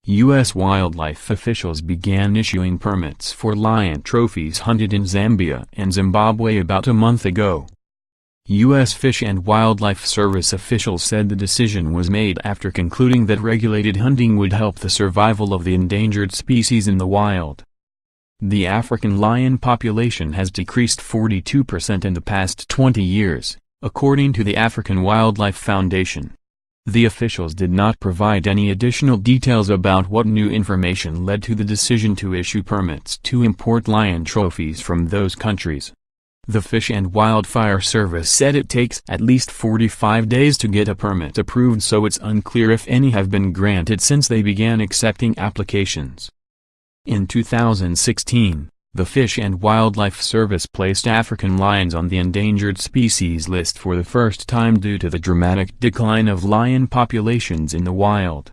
U.S. wildlife officials began issuing permits for lion trophies hunted in Zambia and Zimbabwe about a month ago. U.S. Fish and Wildlife Service officials said the decision was made after concluding that regulated hunting would help the survival of the endangered species in the wild. The African lion population has decreased 42% in the past 20 years, according to the African Wildlife Foundation. The officials did not provide any additional details about what new information led to the decision to issue permits to import lion trophies from those countries. The Fish and Wildlife Service said it takes at least 45 days to get a permit approved, so it's unclear if any have been granted since they began accepting applications. In 2016, the Fish and Wildlife Service placed African lions on the endangered species list for the first time due to the dramatic decline of lion populations in the wild.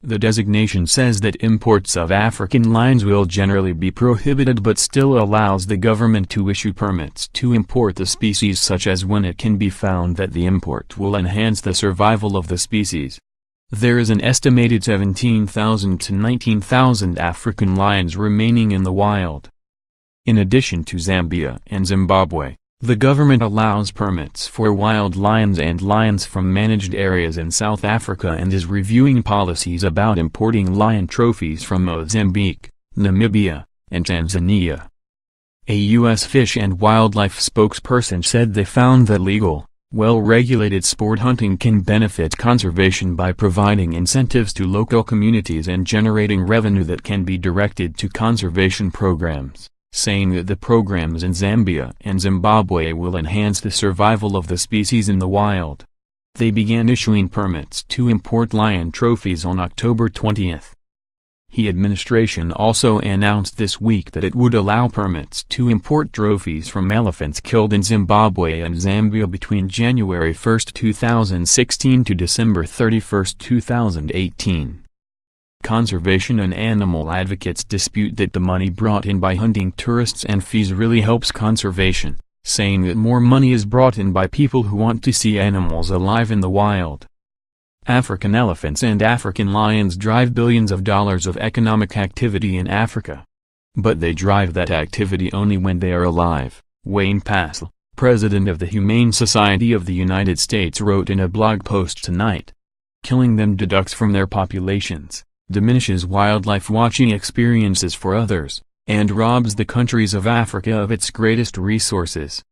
The designation says that imports of African lions will generally be prohibited but still allows the government to issue permits to import the species, such as when it can be found that the import will enhance the survival of the species. There is an estimated 17,000 to 19,000 African lions remaining in the wild. In addition to Zambia and Zimbabwe, the government allows permits for wild lions and lions from managed areas in South Africa and is reviewing policies about importing lion trophies from Mozambique, Namibia, and Tanzania. A U.S. Fish and Wildlife spokesperson said they found that legal, well-regulated sport hunting can benefit conservation by providing incentives to local communities and generating revenue that can be directed to conservation programs, saying that the programs in Zambia and Zimbabwe will enhance the survival of the species in the wild. They began issuing permits to import lion trophies on October 20. The administration also announced this week that it would allow permits to import trophies from elephants killed in Zimbabwe and Zambia between January 1, 2016 to December 31, 2018. Conservation and animal advocates dispute that the money brought in by hunting tourists and fees really helps conservation, saying that more money is brought in by people who want to see animals alive in the wild. African elephants and African lions drive billions of dollars of economic activity in Africa. But they drive that activity only when they are alive, Wayne Passel, president of the Humane Society of the United States, wrote in a blog post tonight. Killing them deducts from their populations, diminishes wildlife watching experiences for others, and robs the countries of Africa of its greatest resources.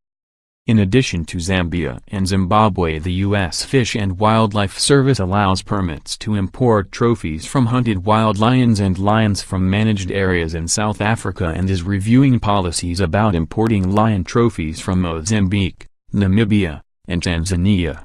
In addition to Zambia and Zimbabwe, the U.S. Fish and Wildlife Service allows permits to import trophies from hunted wild lions and lions from managed areas in South Africa and is reviewing policies about importing lion trophies from Mozambique, Namibia, and Tanzania.